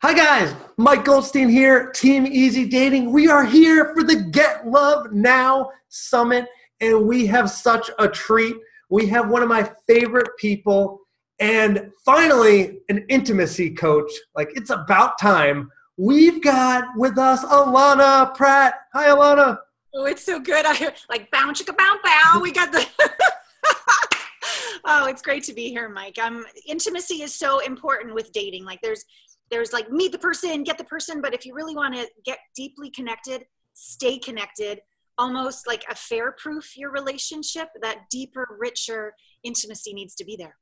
Hi guys, Mike Goldstein here, Team Easy Dating. We are here for the Get Love Now Summit, and we have such a treat. We have one of my favorite people, and finally, an intimacy coach. Like, it's about time. We've got with us Alana Pratt. Hi, Alana. Oh, it's so good. I like bow chicka bow bow. We got the Oh, it's great to be here, Mike. Intimacy is so important with dating. Like there's like meet the person, get the person, but if you really want to get deeply connected, stay connected, almost like affair proof your relationship, that deeper, richer intimacy needs to be there.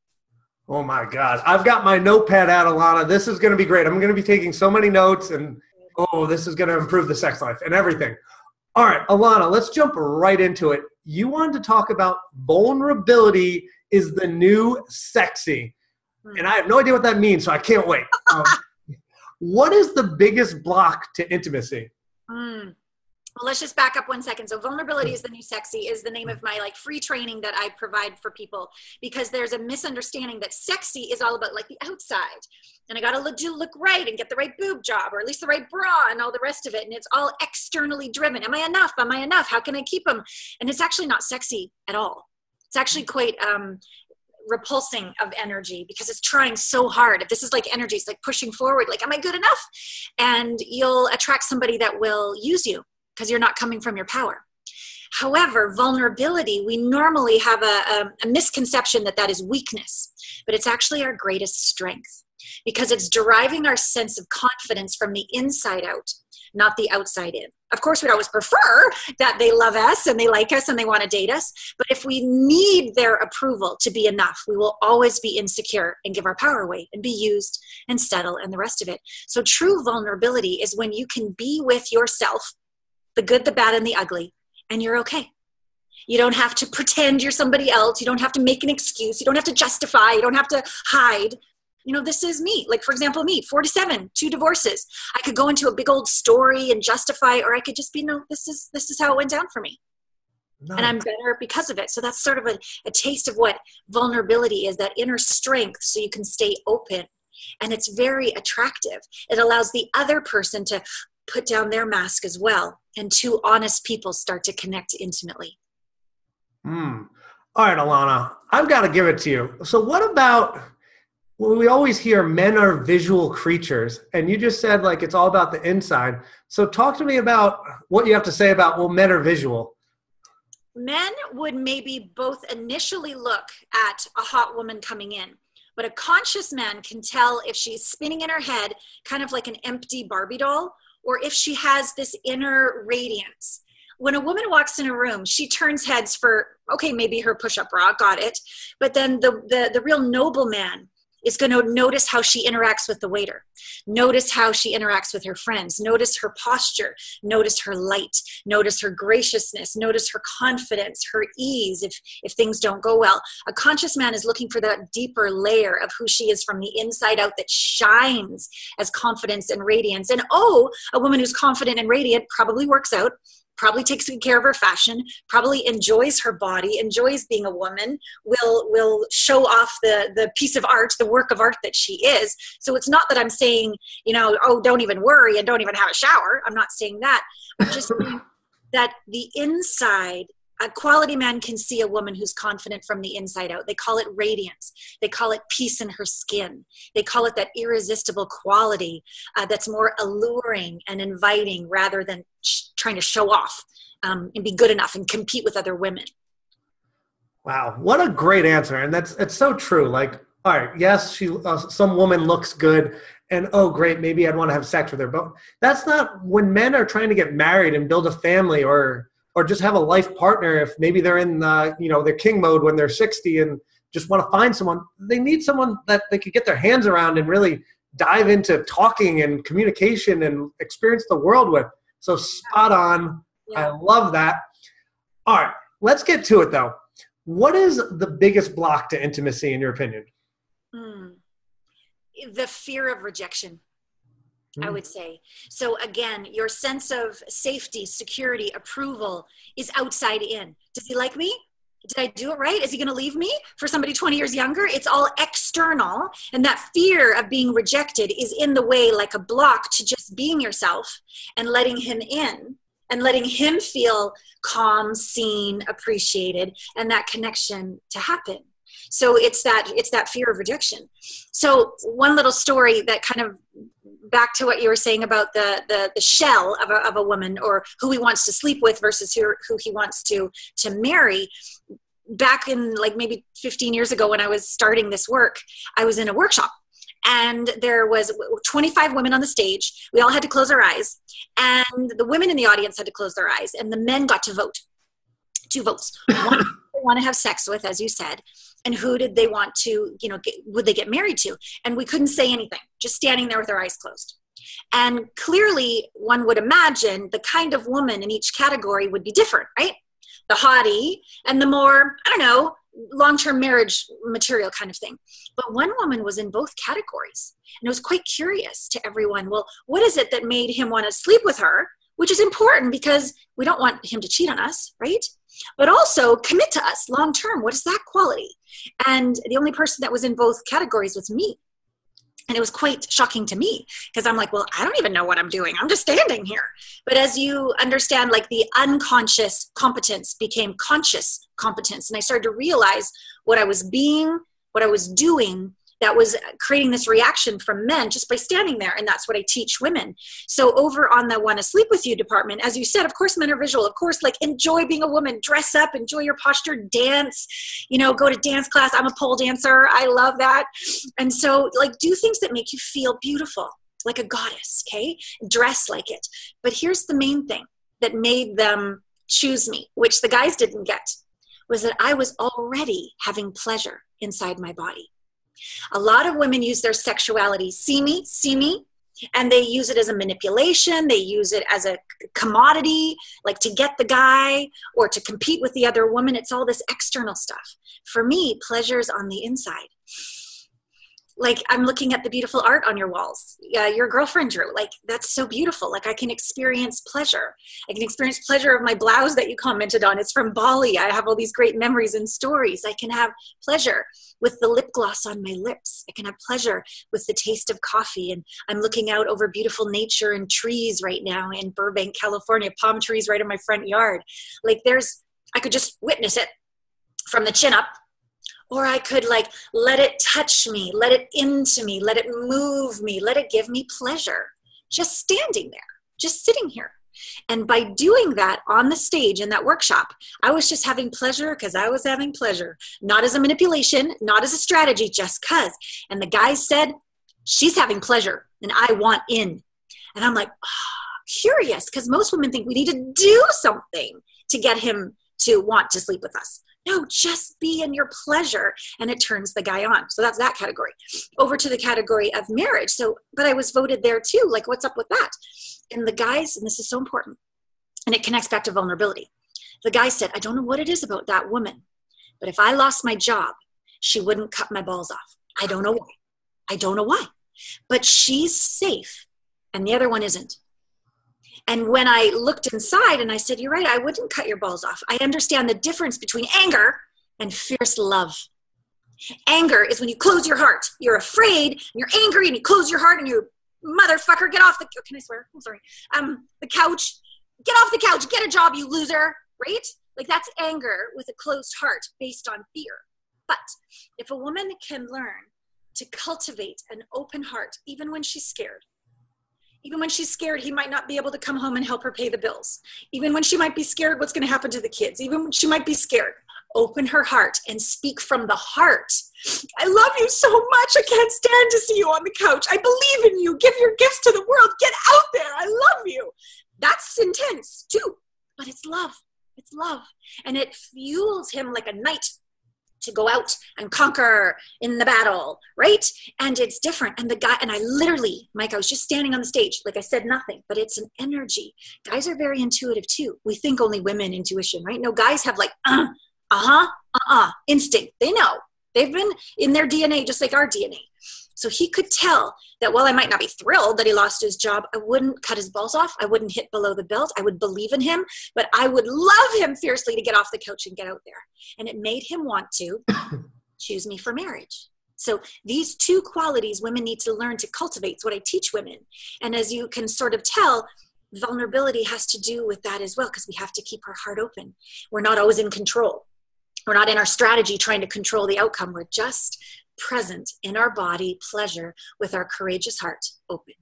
Oh my God. I've got my notepad out, Alana. This is going to be great. I'm going to be taking so many notes, and this is going to improve the sex life and everything. All right, Alana, let's jump right into it. You wanted to talk about vulnerability is the new sexy. And I have no idea what that means, so I can't wait. What is the biggest block to intimacy? Well, let's just back up 1 second. So vulnerability is the new sexy is the name of my like free training that I provide for people, because there's a misunderstanding that sexy is all about like the outside. And I got to look right and get the right boob job, or at least the right bra and all the rest of it. And it's all externally driven. Am I enough? Am I enough? How can I keep them? And it's actually not sexy at all. It's actually quite repulsing of energy, because it's trying so hard. If this is like energy, it's like pushing forward, like, am I good enough? And you'll attract somebody that will use you because you're not coming from your power. However, vulnerability, we normally have a misconception that is weakness, but it's actually our greatest strength, because it's deriving our sense of confidence from the inside out, not the outside in. Of course, we'd always prefer that they love us and they like us and they want to date us. But if we need their approval to be enough, we will always be insecure and give our power away and be used and settle and the rest of it. So true vulnerability is when you can be with yourself, the good, the bad, and the ugly, and you're okay. You don't have to pretend you're somebody else. You don't have to make an excuse. You don't have to justify. You don't have to hide. You know, this is me. Like, for example, me, 47, 2 divorces. I could go into a big old story and justify, or I could just be, no, this is how it went down for me. Nice. And I'm better because of it. So that's sort of a taste of what vulnerability is, that inner strength, so you can stay open. And it's very attractive. It allows the other person to put down their mask as well. And two honest people start to connect intimately. All right, Alana, I've got to give it to you. So what about... Well, we always hear men are visual creatures, and you just said like it's all about the inside. So talk to me about what you have to say about, well, men are visual. Men would maybe both initially look at a hot woman coming in, but a conscious man can tell if she's spinning in her head, kind of like an empty Barbie doll, or if she has this inner radiance. When a woman walks in a room, she turns heads for, okay, maybe her push-up bra, got it. But then the real noble man is going to notice how she interacts with the waiter, notice how she interacts with her friends, notice her posture, notice her light, notice her graciousness, notice her confidence, her ease if things don't go well. A conscious man is looking for that deeper layer of who she is from the inside out that shines as confidence and radiance. And a woman who's confident and radiant probably works out, probably takes good care of her fashion, probably enjoys her body, enjoys being a woman, will show off the piece of art, the work of art that she is. So it's not that I'm saying, don't even worry and don't even have a shower. I'm not saying that. I'm just saying that the inside, a quality man can see a woman who's confident from the inside out. They call it radiance. They call it peace in her skin. They call it that irresistible quality that's more alluring and inviting, rather than trying to show off and be good enough and compete with other women. Wow, what a great answer. And it's so true. Like, all right, yes, some woman looks good, and oh, great, maybe I'd want to have sex with her. But that's not when men are trying to get married and build a family, or just have a life partner. If maybe they're in their king mode when they're 60 and just want to find someone, they need someone that they could get their hands around and really dive into talking and communication and experience the world with. So spot on. Yeah. I love that. All right, let's get to it though. What is the biggest block to intimacy in your opinion? The fear of rejection. I would say. So again, your sense of safety, security, approval is outside in. Does he like me? Did I do it right? Is he going to leave me for somebody 20 years younger? It's all external. And that fear of being rejected is in the way, like a block to just being yourself and letting him in and letting him feel calm, seen, appreciated, and that connection to happen. So it's that fear of rejection. So one little story that kind of back to what you were saying about the shell of a woman, or who he wants to sleep with versus who he wants to marry. Back in like maybe 15 years ago when I was starting this work, I was in a workshop and there was 25 women on the stage. We all had to close our eyes, and the women in the audience had to close their eyes, and the men got to vote. 2 votes. One they want to have sex with, as you said, and who did they want to, would they get married to? And we couldn't say anything, just standing there with our eyes closed. And clearly one would imagine the kind of woman in each category would be different, right? The haughty and the more, I don't know, long-term marriage material kind of thing. But one woman was in both categories. And it was quite curious to everyone. Well, what is it that made him want to sleep with her? Which is important because we don't want him to cheat on us, right? But also commit to us long-term. What is that quality? And the only person that was in both categories was me. And it was quite shocking to me because I'm like, well, I don't even know what I'm doing. I'm just standing here. But as you understand, like the unconscious competence became conscious competence. And I started to realize what I was being, what I was doing, that was creating this reaction from men just by standing there. And that's what I teach women. So over on the Want to Sleep With You department, as you said, of course, men are visual. Of course, like enjoy being a woman, dress up, enjoy your posture, dance, go to dance class. I'm a pole dancer. I love that. And so like do things that make you feel beautiful, like a goddess, okay? Dress like it. But here's the main thing that made them choose me, which the guys didn't get, was that I was already having pleasure inside my body. A lot of women use their sexuality, see me, and they use it as a manipulation. They use it as a commodity, like to get the guy or to compete with the other woman. It's all this external stuff. For me, pleasure's on the inside. Like I'm looking at the beautiful art on your walls. Your girlfriend drew. Like that's so beautiful. Like I can experience pleasure. I can experience pleasure of my blouse that you commented on. It's from Bali. I have all these great memories and stories. I can have pleasure with the lip gloss on my lips. I can have pleasure with the taste of coffee. And I'm looking out over beautiful nature and trees right now in Burbank, California, palm trees right in my front yard. Like I could just witness it from the chin up. Or I could like let it touch me, let it into me, let it move me, let it give me pleasure. Just standing there, just sitting here. And by doing that on the stage in that workshop, I was just having pleasure because I was having pleasure. Not as a manipulation, not as a strategy, just because. And the guy said, she's having pleasure and I want in. And I'm like, curious, because most women think we need to do something to get him to want to sleep with us. No, just be in your pleasure, and it turns the guy on. So that's that category. Over to the category of marriage. But I was voted there too. Like, what's up with that? And the guys, and this is so important, and it connects back to vulnerability. The guy said, I don't know what it is about that woman, but if I lost my job, she wouldn't cut my balls off. I don't know why. I don't know why. But she's safe, and the other one isn't. And when I looked inside and I said, you're right, I wouldn't cut your balls off. I understand the difference between anger and fierce love. Anger is when you close your heart. You're afraid, and you're angry, and you close your heart, and you, motherfucker, get off can I swear? I'm sorry. The couch. Get off the couch. Get a job, you loser. Right? Like that's anger with a closed heart based on fear. But if a woman can learn to cultivate an open heart, even when she's scared, even when she's scared, he might not be able to come home and help her pay the bills. Even when she might be scared, what's going to happen to the kids? Even when she might be scared, open her heart and speak from the heart. I love you so much. I can't stand to see you on the couch. I believe in you. Give your gifts to the world. Get out there. I love you. That's intense too, but it's love. It's love. And it fuels him like a knight to go out and conquer in the battle, right? And it's different. And the guy, and I literally, Mike, I was just standing on the stage, like I said nothing, but it's an energy. Guys are very intuitive too. We think only women intuition, right? No, guys have like, instinct. They know. They've been in their DNA, just like our DNA. So he could tell that while I might not be thrilled that he lost his job, I wouldn't cut his balls off. I wouldn't hit below the belt. I would believe in him, but I would love him fiercely to get off the couch and get out there. And it made him want to choose me for marriage. So these two qualities women need to learn to cultivate. It's what I teach women. And as you can sort of tell, vulnerability has to do with that as well, because we have to keep our heart open. We're not always in control. We're not in our strategy trying to control the outcome. We're just present in our body, pleasure, with our courageous heart open.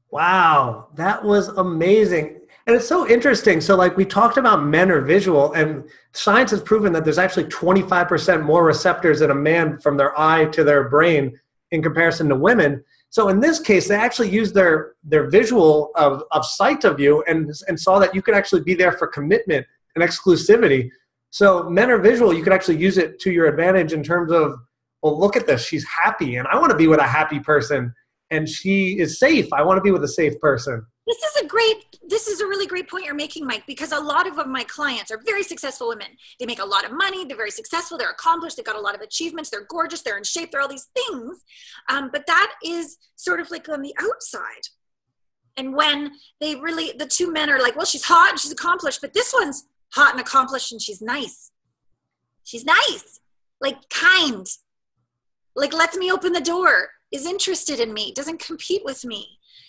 Wow, that was amazing. And it's so interesting. So like we talked about men are visual, and science has proven that there's actually 25% more receptors in a man from their eye to their brain in comparison to women. So in this case, they actually used their visual of sight of you and saw that you could actually be there for commitment and exclusivity. So men are visual. You could actually use it to your advantage in terms of, well, look at this. She's happy, and I want to be with a happy person. And she is safe. I want to be with a safe person. This is a really great point you're making, Mike, because a lot of my clients are very successful women. They make a lot of money. They're very successful. They're accomplished. They've got a lot of achievements. They're gorgeous. They're in shape. They're all these things. But that is sort of like on the outside. And when the two men are like, well, she's hot and she's accomplished, but this one's hot and accomplished and she's nice. She's nice, like kind, like lets me open the door, is interested in me, doesn't compete with me,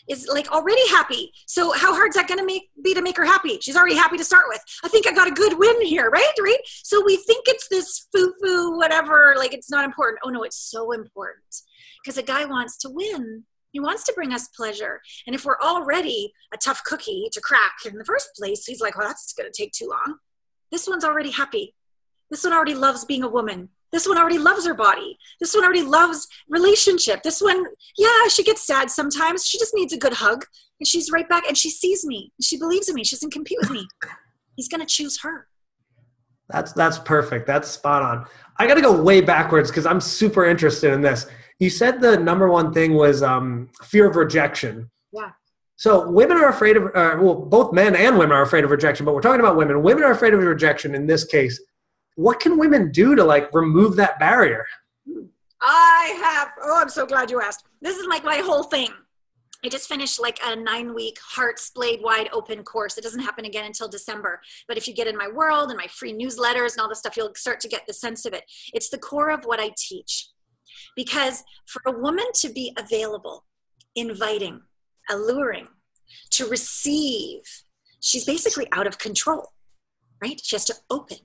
is like already happy. So how hard is that going to be to make her happy? She's already happy to start with. I think I got a good win here, right? So we think it's this foo-foo, whatever, like it's not important. Oh no, it's so important, because a guy wants to win. He wants to bring us pleasure. And if we're already a tough cookie to crack in the first place, he's like, well, that's going to take too long. This one's already happy. This one already loves being a woman. This one already loves her body. This one already loves relationship. This one, yeah, she gets sad sometimes. She just needs a good hug. And she's right back, and she sees me. And she believes in me. She doesn't compete with me. He's going to choose her. That's perfect. That's spot on. I got to go way backwards because I'm super interested in this. You said the number one thing was fear of rejection. Yeah. So women are afraid of, both men and women are afraid of rejection, but we're talking about women. Women are afraid of rejection in this case. What can women do to like remove that barrier? I'm so glad you asked. This is like my whole thing. I just finished like a 9-week heart splayed wide open course. It doesn't happen again until December. But if you get in my world and my free newsletters and all this stuff, you'll start to get the sense of it. It's the core of what I teach. Because for a woman to be available, inviting, alluring, to receive, she's basically out of control, right? She has to open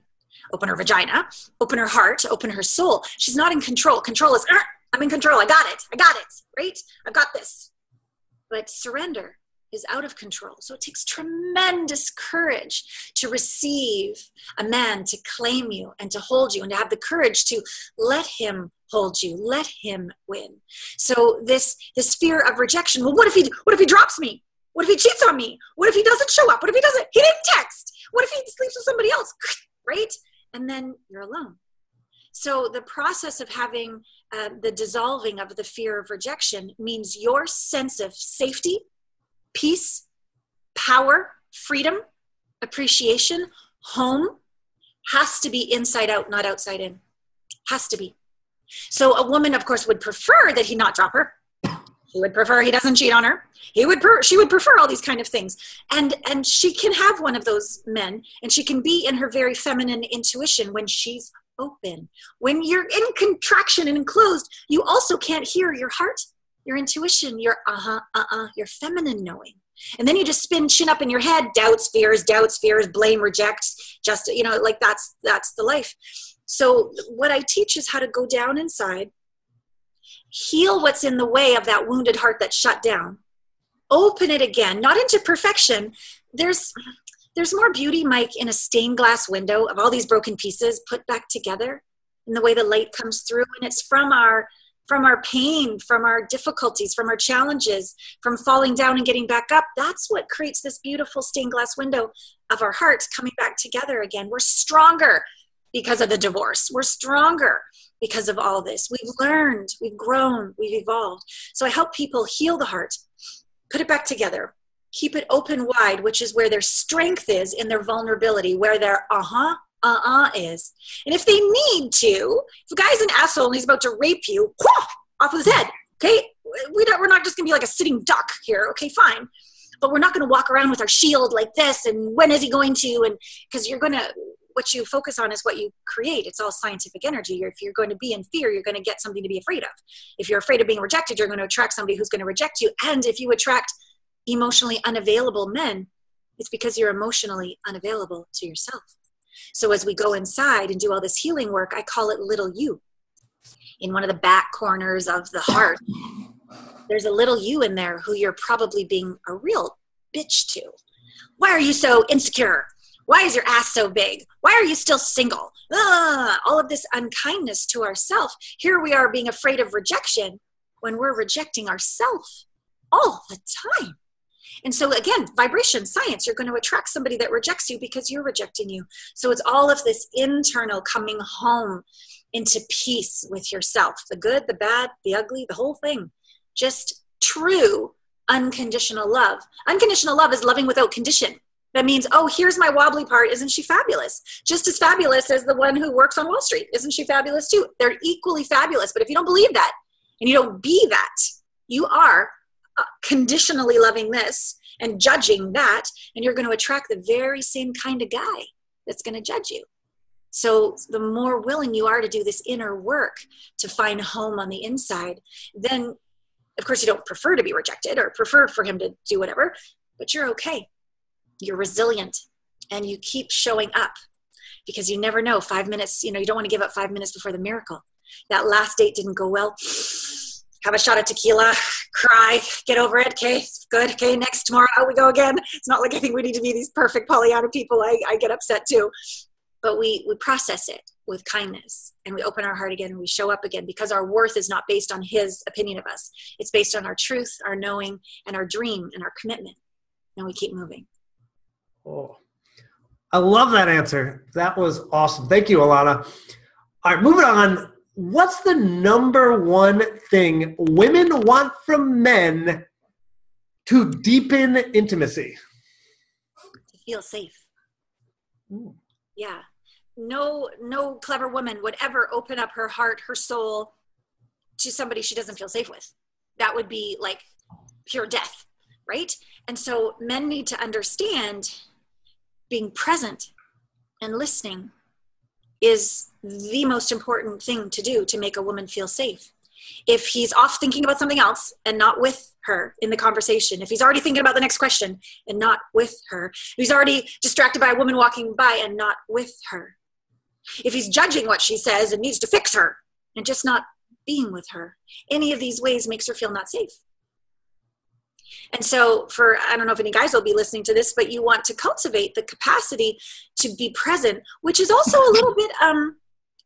her vagina, open her heart, open her soul. She's not in control. Control is, I'm in control. I got it, right? I've got this. But surrender is out of control. So it takes tremendous courage to receive a man, to claim you and to hold you, and to have the courage to let him hold you, let him win. So this fear of rejection, well, what if he drops me? What if he cheats on me? What if he doesn't show up? What if he didn't text? What if he sleeps with somebody else? Right? And then you're alone. So the process of having the dissolving of the fear of rejection means your sense of safety, peace, power, freedom, appreciation, home has to be inside out, not outside in. Has to be. So a woman, of course, would prefer that he not drop her. She would prefer he doesn't cheat on her. She would prefer all these kind of things. And she can have one of those men, and she can be in her very feminine intuition when she's open. When you're in contraction and enclosed, you also can't hear your heart, your intuition, your your feminine knowing. And then you just spin chin up in your head, doubts, fears, blame, reject, just, like that's the life. So what I teach is how to go down inside, heal what's in the way of that wounded heart that's shut down, open it again, not into perfection. There's more beauty, Mike, in a stained glass window of all these broken pieces put back together, in the way the light comes through. And it's from our pain, from our difficulties, from our challenges, from falling down and getting back up. That's what creates this beautiful stained glass window of our hearts coming back together again. We're stronger because of the divorce. We're stronger because of all this. We've learned, we've grown, we've evolved. So I help people heal the heart, put it back together, keep it open wide, which is where their strength is in their vulnerability, where their is. And if they need to, if a guy's an asshole and he's about to rape you, off with his head. Okay. We're not just going to be like a sitting duck here. Okay, fine. But we're not going to walk around with our shield like this. And when is he going to? And because what you focus on is what you create. It's all scientific energy. If you're going to be in fear, you're going to get something to be afraid of. If you're afraid of being rejected, you're going to attract somebody who's going to reject you. And if you attract emotionally unavailable men, it's because you're emotionally unavailable to yourself. So as we go inside and do all this healing work, I call it little you. In one of the back corners of the heart, there's a little you in there who you're probably being a real bitch to. Why are you so insecure? Why is your ass so big? Why are you still single? All of this unkindness to ourselves. Here we are being afraid of rejection when we're rejecting ourselves all the time. And so again, vibration, science, you're going to attract somebody that rejects you because you're rejecting you. So it's all of this internal coming home into peace with yourself. The good, the bad, the ugly, the whole thing. Just true unconditional love. Unconditional love is loving without condition. That means, oh, here's my wobbly part. Isn't she fabulous? Just as fabulous as the one who works on Wall Street. Isn't she fabulous too? They're equally fabulous. But if you don't believe that and you don't be that, you are conditionally loving this and judging that, and you're going to attract the very same kind of guy that's going to judge you. So the more willing you are to do this inner work to find home on the inside, then of course you don't prefer to be rejected or prefer for him to do whatever, but you're okay. You're resilient and you keep showing up because you never know. 5 minutes, you don't want to give up 5 minutes before the miracle. That last date didn't go well. Have a shot of tequila, cry, get over it. Okay, good. Okay, next, tomorrow out we go again. It's not like I think we need to be these perfect Pollyanna people. I get upset too. But we process it with kindness and we open our heart again and we show up again because our worth is not based on his opinion of us. It's based on our truth, our knowing, and our dream and our commitment. And we keep moving. Oh, I love that answer. That was awesome. Thank you, Alana. All right, moving on. What's the number one thing women want from men to deepen intimacy? To feel safe. Ooh. Yeah. No clever woman would ever open up her heart, her soul to somebody she doesn't feel safe with. That would be like pure death, right? And so men need to understand being present and listening is the most important thing to do to make a woman feel safe. If he's off thinking about something else and not with her in the conversation, if he's already thinking about the next question and not with her, if he's already distracted by a woman walking by and not with her, if he's judging what she says and needs to fix her and just not being with her, any of these ways makes her feel not safe. And so I don't know if any guys will be listening to this, but you want to cultivate the capacity to be present, which is also a little bit,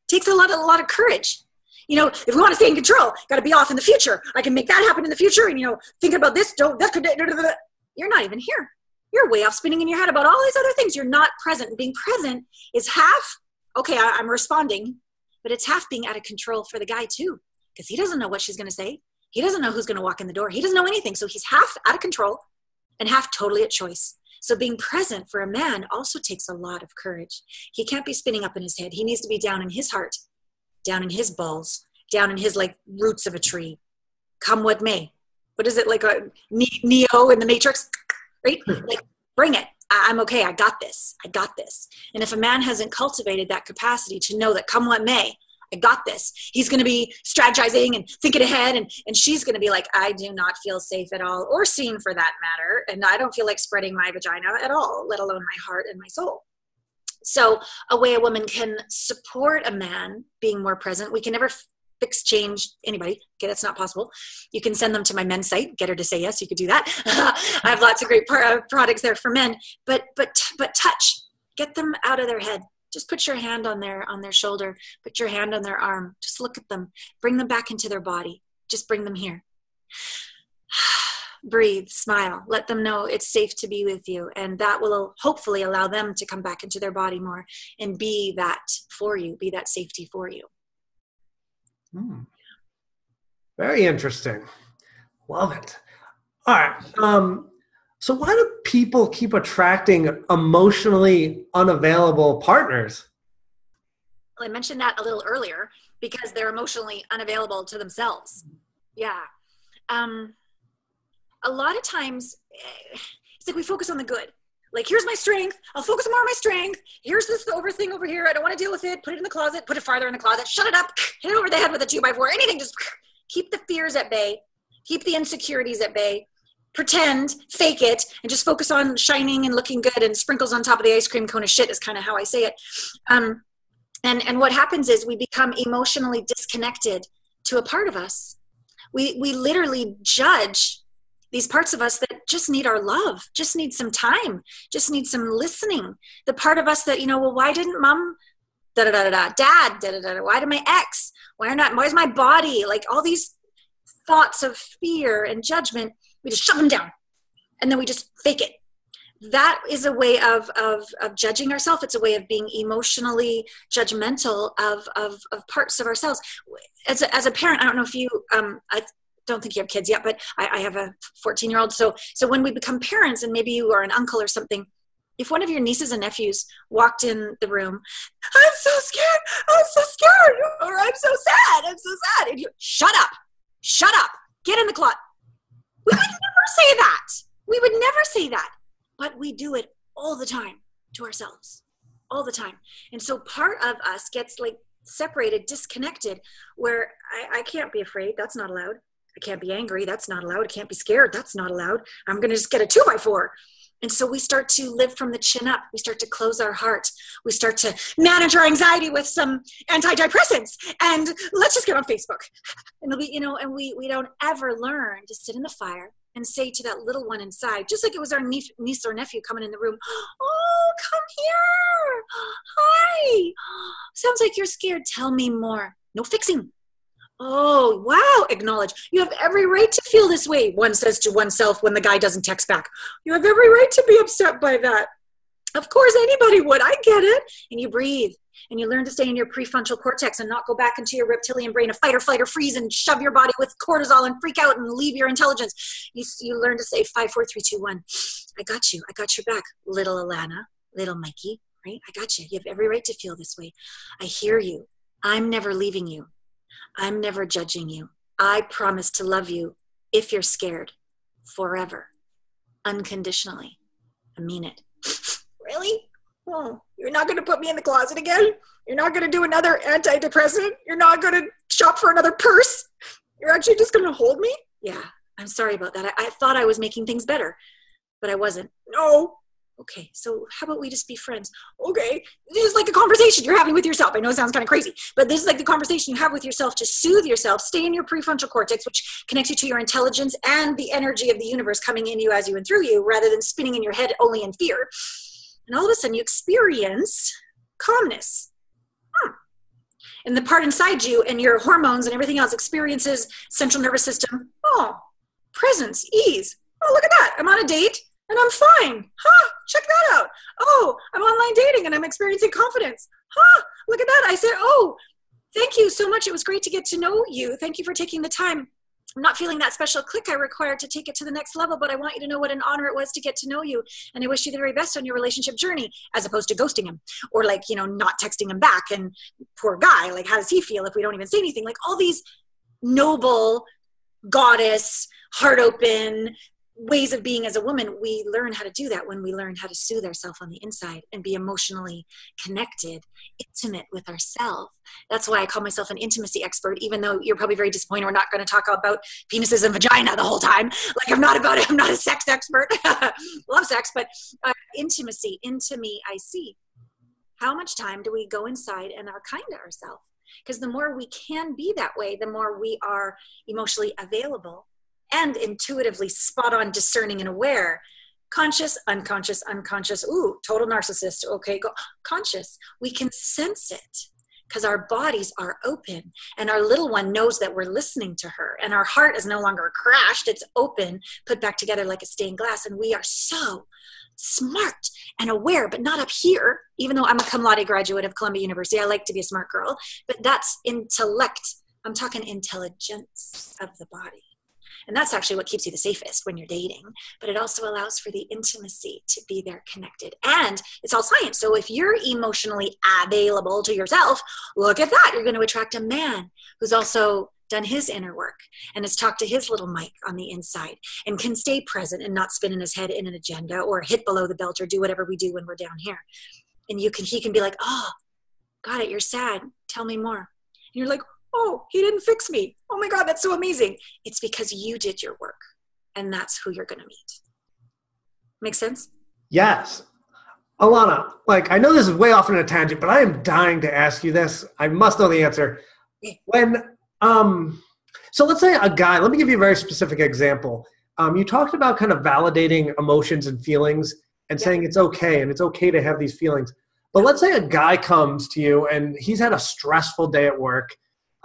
takes a lot of courage. If we want to stay in control, got to be off in the future. I can make that happen in the future. And, thinking about this, you're not even here. You're way off spinning in your head about all these other things. You're not present. Being present is half, okay, I'm responding, but it's half being out of control for the guy too, because he doesn't know what she's going to say. He doesn't know who's going to walk in the door. He doesn't know anything. So he's half out of control and half totally at choice. So being present for a man also takes a lot of courage. He can't be spinning up in his head. He needs to be down in his heart, down in his balls, down in his roots of a tree. Come what may. What is it, like a Neo in the Matrix? Right? Bring it. I'm okay. I got this. I got this. And if a man hasn't cultivated that capacity to know that come what may, I got this, he's going to be strategizing and thinking ahead. And she's going to be like, I do not feel safe at all, or seen for that matter. And I don't feel like spreading my vagina at all, let alone my heart and my soul. So a way a woman can support a man being more present, we can never fix, change anybody. Okay, that's not possible. You can send them to my men's site, get her to say yes. You could do that. I have lots of great products there for men, but touch, get them out of their head. Just put your hand on their shoulder, put your hand on their arm. Just look at them, bring them back into their body. Just bring them here. Breathe, smile, let them know it's safe to be with you. And that will hopefully allow them to come back into their body more and be that for you, be that safety for you. Very interesting. Love it. All right. So why do people keep attracting emotionally unavailable partners? Well, I mentioned that a little earlier because they're emotionally unavailable to themselves. Yeah. A lot of times it's like we focus on the good. Like, here's my strength. I'll focus more on my strength. Here's this over thing over here. I don't want to deal with it. Put it in the closet. Put it farther in the closet. Shut it up. Hit it over the head with a 2x4. Anything. Just keep the fears at bay. Keep the insecurities at bay. Pretend, fake it, and just focus on shining and looking good, and sprinkles on top of the ice cream cone of shit is kind of how I say it. And what happens is we become emotionally disconnected to a part of us. We literally judge these parts of us that just need our love, just need some time, just need some listening. The part of us that, well, why didn't mom, da-da-da-da-da, dad, da-da-da-da, why did my ex, why is my body, like all these thoughts of fear and judgment, we just shove them down and then we just fake it. That is a way of judging ourselves. It's a way of being emotionally judgmental of parts of ourselves. As a parent, I don't know if you, I don't think you have kids yet, but I have a 14-year-old. So when we become parents, and maybe you are an uncle or something, if one of your nieces and nephews walked in the room, I'm so scared, or I'm so sad, and you, shut up, get in the closet. We would never say that. We would never say that. But we do it all the time to ourselves, all the time. And so part of us gets like separated, disconnected, where I can't be afraid. That's not allowed. I can't be angry. That's not allowed. I can't be scared. That's not allowed. I'm going to just get a 2x4. And so we start to live from the chin up. We start to close our heart. We start to manage our anxiety with some antidepressants. And let's just get on Facebook. And it'll be, and we don't ever learn to sit in the fire and say to that little one inside, just like it was our niece or nephew coming in the room, oh, come here. Hi. Sounds like you're scared. Tell me more. No fixing. Oh, wow. Acknowledge. You have every right to feel this way, one says to oneself when the guy doesn't text back. You have every right to be upset by that. Of course, anybody would. I get it. And you breathe. And you learn to stay in your prefrontal cortex and not go back into your reptilian brain of fight or flight or freeze and shove your body with cortisol and freak out and leave your intelligence. You learn to say 5, 4, 3, 2, 1. I got you. I got your back. Little Alana, little Mikey, right? I got you. You have every right to feel this way. I hear you. I'm never leaving you. I'm never judging you. I promise to love you if you're scared forever, unconditionally. I mean it. Really? Oh, you're not going to put me in the closet again? You're not going to do another antidepressant? You're not going to shop for another purse? You're actually just going to hold me? Yeah, I'm sorry about that. I thought I was making things better, but I wasn't. No. Okay, so how about we just be friends? Okay, this is like a conversation you're having with yourself. I know it sounds kind of crazy, but this is like the conversation you have with yourself to soothe yourself, stay in your prefrontal cortex, which connects you to your intelligence and the energy of the universe coming in you, as you, and through you, rather than spinning in your head only in fear. And all of a sudden you experience calmness. And the part inside you and your hormones and everything else experiences central nervous system. Oh, presence, ease. Oh, look at that. I'm on a date and I'm fine. Check that out. Oh, I'm online dating and I'm experiencing confidence. Look at that. I said, oh, thank you so much. It was great to get to know you. Thank you for taking the time. I'm not feeling that special click I required to take it to the next level, but I want you to know what an honor it was to get to know you. And I wish you the very best on your relationship journey, as opposed to ghosting him or not texting him back. And poor guy, like, how does he feel if we don't even say anything? Like all these noble goddess, heart open ways of being as a woman, we learn how to do that when we learn how to soothe ourselves on the inside and be emotionally connected, intimate with ourselves. That's why I call myself an intimacy expert, even though you're probably very disappointed we're not going to talk about penises and vagina the whole time. Like I'm not a sex expert. Love sex, but intimacy, into me, I see. How much time do we go inside and are kind to ourselves? Because the more we can be that way, the more we are emotionally available and intuitively spot on, discerning and aware. Conscious, unconscious, unconscious. Ooh, total narcissist. Okay, go conscious. We can sense it because our bodies are open and our little one knows that we're listening to her and our heart is no longer crashed. It's open, put back together like a stained glass. And we are so smart and aware, but not up here. Even though I'm a cum laude graduate of Columbia University, I like to be a smart girl, but that's intellect. I'm talking intelligence of the body. And that's actually what keeps you the safest when you're dating. But it also allows for the intimacy to be there connected. And it's all science. So if you're emotionally available to yourself, look at that. You're going to attract a man who's also done his inner work, and has talked to his little Mike on the inside, and can stay present and not spin in his head in an agenda or hit below the belt or do whatever we do when we're down here. And he can be like, oh, got it, you're sad. Tell me more. And you're like, oh, he didn't fix me. Oh my God, that's so amazing. It's because you did your work, and that's who you're going to meet. Make sense? Yes. Alana, like, I know this is way off on a tangent, but I am dying to ask you this. I must know the answer. When, so let's say a guy, let me give you a very specific example. You talked about kind of validating emotions and feelings and saying it's okay, and it's okay to have these feelings. But let's say a guy comes to you and he's had a stressful day at work.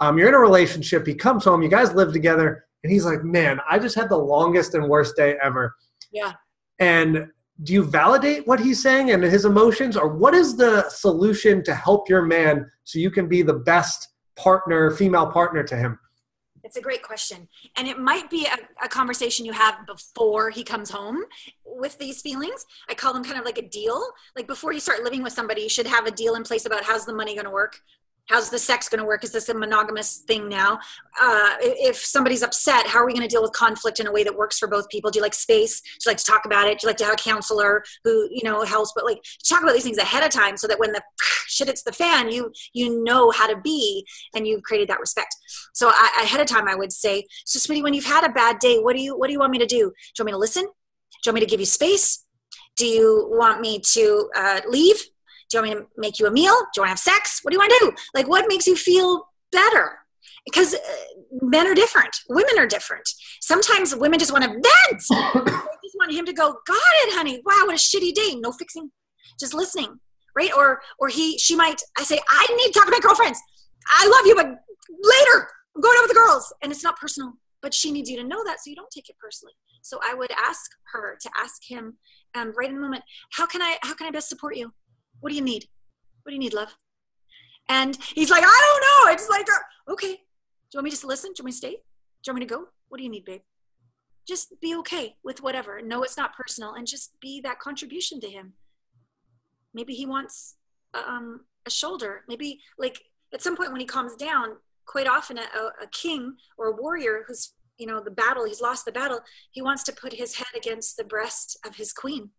You're in a relationship. He comes home. You guys live together. And he's like, man, I just had the longest and worst day ever. Yeah. And do you validate what he's saying and his emotions? Or what is the solution to help your man so you can be the best partner, female partner to him? It's a great question. And it might be a conversation you have before he comes home with these feelings. I call them kind of like a deal. Like before you start living with somebody, you should have a deal in place about how's the money going to work? How's the sex going to work? Is this a monogamous thing now? If somebody's upset, how are we going to deal with conflict in a way that works for both people? Do you like space? Do you like to talk about it? Do you like to have a counselor who, helps? But like, talk about these things ahead of time so that when the shit hits the fan, you know how to be, and you've created that respect. So ahead of time, I would say, so sweetie, when you've had a bad day, what do you want me to do? Do you want me to listen? Do you want me to give you space? Do you want me to leave? Do you want me to make you a meal? Do you want to have sex? What do you want to do? Like, what makes you feel better? Because men are different. Women are different. Sometimes women just want to vent. They just want him to go, got it, honey. Wow, what a shitty day. No fixing. Just listening, right? Or she might, I say, I need to talk to my girlfriends. I love you, but later, I'm going out with the girls. And it's not personal. But she needs you to know that so you don't take it personally. So I would ask her to ask him right in the moment, how can I best support you? What do you need? What do you need, love? And he's like, I don't know. It's like, okay. Do you want me just to listen? Do you want me to stay? Do you want me to go? What do you need, babe? Just be okay with whatever. No, it's not personal. And just be that contribution to him. Maybe he wants a shoulder. Maybe like at some point when he calms down, quite often a king or a warrior who's, he's lost the battle. He wants to put his head against the breast of his queen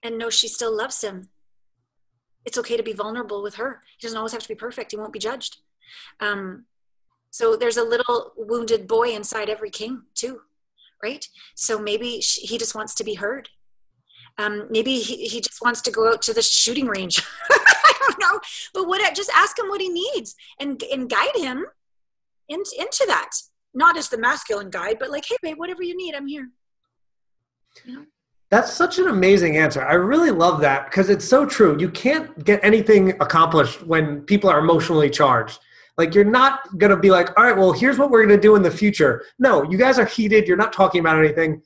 and know she still loves him. It's okay to be vulnerable with her. He doesn't always have to be perfect. He won't be judged. So there's a little wounded boy inside every king too, right? So maybe he just wants to be heard. Maybe he just wants to go out to the shooting range. I don't know. But just ask him what he needs and guide him into that. Not as the masculine guide, but like, hey, babe, whatever you need, I'm here. That's such an amazing answer. I really love that because it's so true. You can't get anything accomplished when people are emotionally charged. Like, you're not going to be like, all right, well, here's what we're going to do in the future. No, you guys are heated. You're not talking about anything.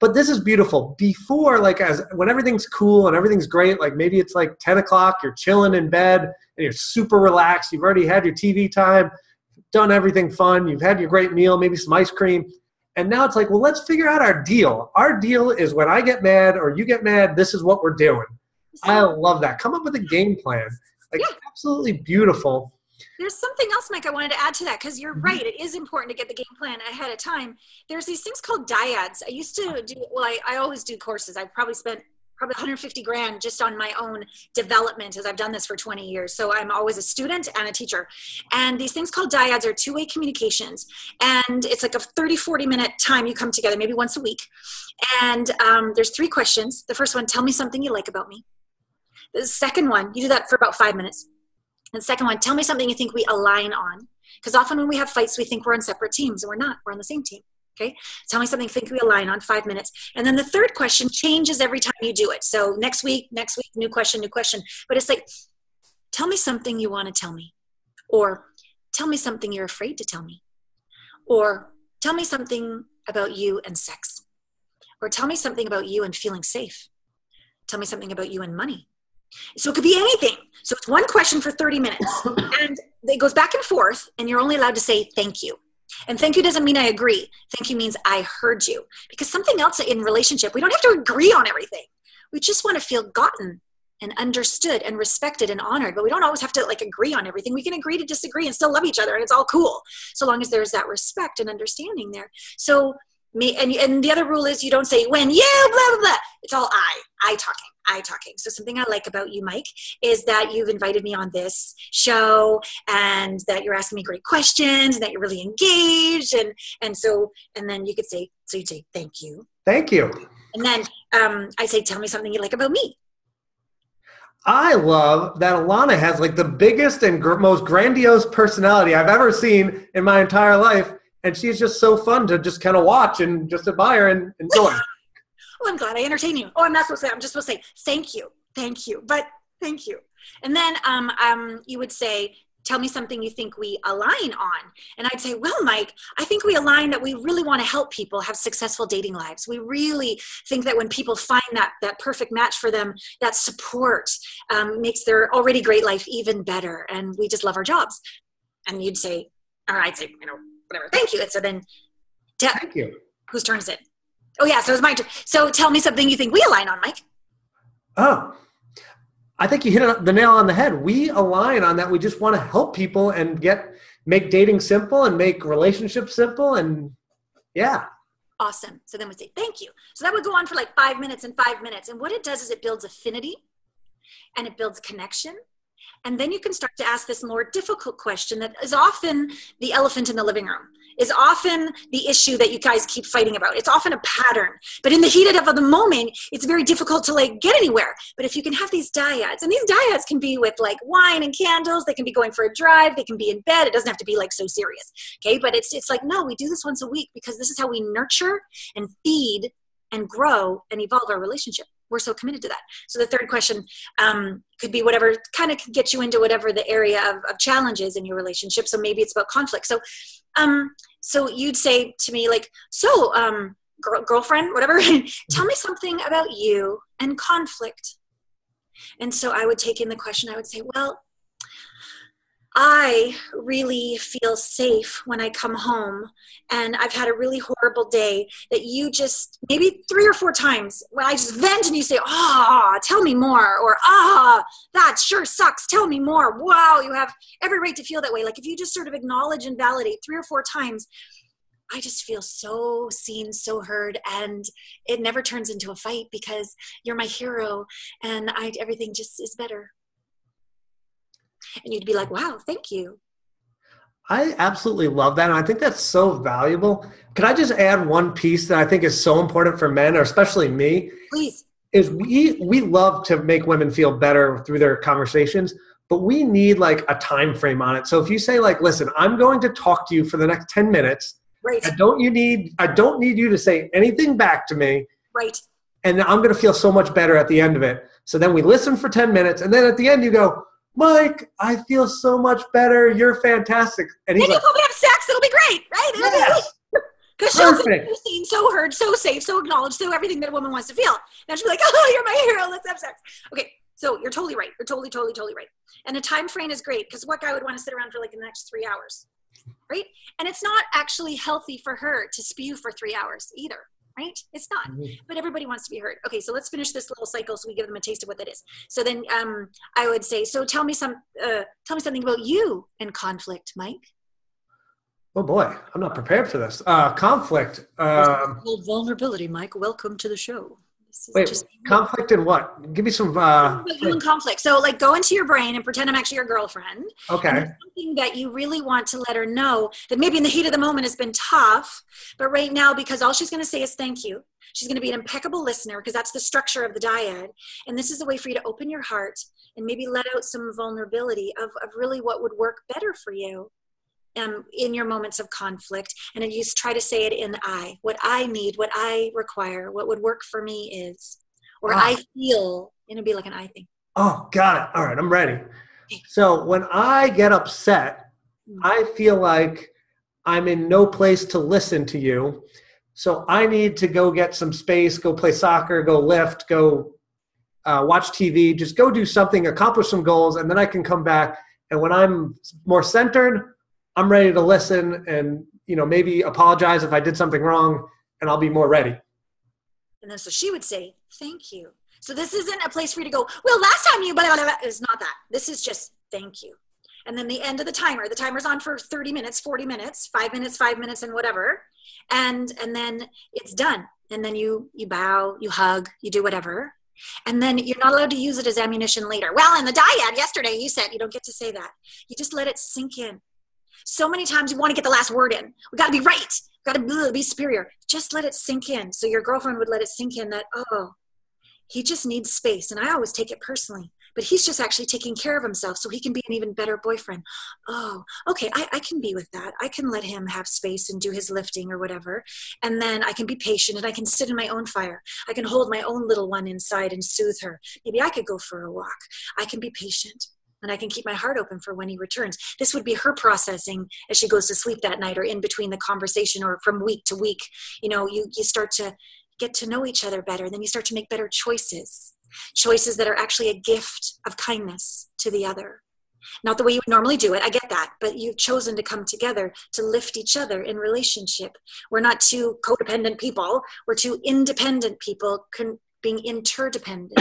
But this is beautiful. Before, when everything's cool and everything's great, like maybe it's like 10 o'clock, you're chilling in bed and you're super relaxed. You've already had your TV time, done everything fun. You've had your great meal, maybe some ice cream. And now it's like, well, let's figure out our deal. Our deal is when I get mad or you get mad, this is what we're doing. I love that. Come up with a game plan. Absolutely beautiful. There's something else, Mike, I wanted to add to that because you're right. It is important to get the game plan ahead of time. There's these things called DYADs. I used to do, I always do courses. I've probably spent 150 grand just on my own development as I've done this for 20 years. So I'm always a student and a teacher. And these things called DYADs are two-way communications. And it's like a 30, 40-minute time you come together, maybe once a week. And there's 3 questions. The first one, tell me something you like about me. The second one, you do that for about 5 minutes. And the second one, tell me something you think we align on. Because often when we have fights, we think we're on separate teams, and we're not. We're on the same team. Okay. Tell me something you think we align on, 5 minutes. And then the third question changes every time you do it. So next week, new question. But it's like, tell me something you want to tell me. Or tell me something you're afraid to tell me. Or tell me something about you and sex. Or tell me something about you and feeling safe. Tell me something about you and money. So it could be anything. So it's one question for 30 minutes. And it goes back and forth, and you're only allowed to say thank you. And thank you doesn't mean I agree. Thank you means I heard you. Because something else in relationship, we don't have to agree on everything. We just want to feel gotten. and understood and respected and honored. But we don't always have to like agree on everything. We can agree to disagree and still love each other, and it's all cool, so long as there's that respect and understanding there. So and the other rule is you don't say when you blah blah blah. It's all I talking. So something I like about you, Mike, is that you've invited me on this show, and that you're asking me great questions, and that you're really engaged, and then you could say, so you'd say thank you. Thank you. And then I say, tell me something you like about me. I love that Alana has like the biggest and most grandiose personality I've ever seen in my entire life. And she's just so fun to just kind of watch and just admire and enjoy. Well, I'm glad I entertain you. Oh, I'm not supposed to say, I'm just supposed to say, thank you, but thank you. And then you would say, tell me something you think we align on. And I'd say, well, Mike, I think we align that we really want to help people have successful dating lives. We really think that when people find that perfect match for them, that support makes their already great life even better. And we just love our jobs. And you'd say, or I'd say, whatever, thank you. And so then, thank you. Whose turn is it? Oh yeah, so it's my turn. So tell me something you think we align on, Mike. Oh, I think you hit the nail on the head. We align on that. We just want to help people and make dating simple and make relationships simple. And yeah. Awesome. So then we say, thank you. So that would go on for like 5 minutes and 5 minutes. And what it does is it builds affinity and it builds connection. And then you can start to ask this more difficult question that is often the elephant in the living room, is often the issue that you guys keep fighting about. It's often a pattern, but in the heat of the moment, it's very difficult to like get anywhere. But if you can have these dyads, and these dyads can be with like wine and candles, they can be going for a drive, they can be in bed. It doesn't have to be like so serious. Okay. But it's like, no, we do this once a week because this is how we nurture and feed and grow and evolve our relationship. We're so committed to that. So the third question could be whatever kind of could get you into whatever the area of challenges in your relationship. So maybe it's about conflict. So so you'd say to me like, so girlfriend, whatever, tell me something about you and conflict. And so I would take in the question. I would say, well, I really feel safe when I come home and I've had a really horrible day that you just maybe 3 or 4 times when I just vent and you say, tell me more, or that sure sucks, tell me more. Wow, you have every right to feel that way. Like if you just sort of acknowledge and validate 3 or 4 times, I just feel so seen, so heard, and it never turns into a fight because you're my hero and everything just is better. And you'd be like, wow, thank you. I absolutely love that. And I think that's so valuable. Could I just add one piece that I think is so important for men, or especially me? Please. Is we love to make women feel better through their conversations, but we need like a time frame on it. So if you say like, listen, I'm going to talk to you for the next 10 minutes. Right. I don't need you to say anything back to me. Right. And I'm going to feel so much better at the end of it. So then we listen for 10 minutes. And then at the end you go, Mike, I feel so much better. You're fantastic. And he's then like, you go have sex. It'll be great, right? Yes. Because she'll feel seen, so heard, so safe, so acknowledged, so everything that a woman wants to feel. And she'll be like, oh, you're my hero. Let's have sex. Okay, so you're totally right. You're totally, totally, totally right. And the time frame is great because what guy would want to sit around for like the next 3 hours, right? And it's not actually healthy for her to spew for 3 hours either. Right? It's not, but everybody wants to be heard. Okay, so let's finish this little cycle so we give them a taste of what that is. So then I would say, so tell me something about you and conflict, Mike. Oh boy, I'm not prepared for this. Conflict. Vulnerability, Mike. Welcome to the show. Wait, conflict in what? Give me some. You and conflict. So like go into your brain and pretend I'm actually your girlfriend. Okay. And something that you really want to let her know that maybe in the heat of the moment has been tough, but right now, because all she's going to say is thank you. She's going to be an impeccable listener because that's the structure of the dyad. And this is a way for you to open your heart and maybe let out some vulnerability of really what would work better for you. In your moments of conflict, and then you try to say it in what I need, what I require, what would work for me is, or I feel, and it'd be like an I thing. Oh, got it. All right, I'm ready. So when I get upset, I feel like I'm in no place to listen to you. So I need to go get some space, go play soccer, go lift, go watch TV, just go do something, accomplish some goals, and then I can come back. And when I'm more centered, I'm ready to listen and, maybe apologize if I did something wrong, and I'll be more ready. And then so she would say, thank you. So this isn't a place for you to go, well, last time you, blah, blah, blah. It's not that. This is just thank you. And then the end of the timer. The timer's on for 30 minutes, 40 minutes, 5 minutes, and whatever. And then it's done. And then you bow, you hug, you do whatever. And then you're not allowed to use it as ammunition later. Well, in the dyad yesterday, you said, you don't get to say that. You just let it sink in. So many times you want to get the last word in. We got to be right. We got to be superior. Just let it sink in. So your girlfriend would let it sink in that, oh, he just needs space. And I always take it personally. But he's just actually taking care of himself so he can be an even better boyfriend. Oh, okay, I can be with that. I can let him have space and do his lifting or whatever. And then I can be patient and I can sit in my own fire. I can hold my own little one inside and soothe her. Maybe I could go for a walk. I can be patient and I can keep my heart open for when he returns. This would be her processing as she goes to sleep that night or in between the conversation or from week to week. You know, you start to get to know each other better. Then you start to make better choices that are actually a gift of kindness to the other. Not the way you would normally do it, I get that, but you've chosen to come together to lift each other in relationship. We're not two codependent people, we're two independent people being interdependent,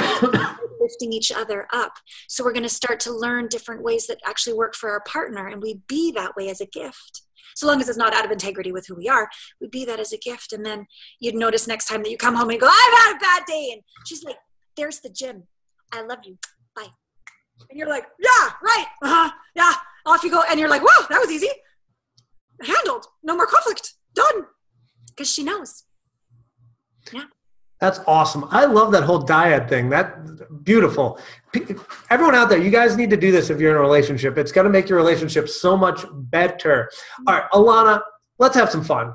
lifting each other up. So we're going to start to learn different ways that actually work for our partner, and we be that way as a gift. So long as it's not out of integrity with who we are, we be that as a gift. And then you'd notice next time that you come home and go, I've had a bad day. And she's like, there's the gym. I love you. Bye. And you're like, yeah, right. Yeah. Off you go. And you're like, whoa, that was easy. Handled. No more conflict. Done. Because she knows. Yeah. That's awesome. I love that whole dyad thing. That's beautiful. Everyone out there, you guys need to do this if you're in a relationship. It's going to make your relationship so much better. All right, Alana, let's have some fun.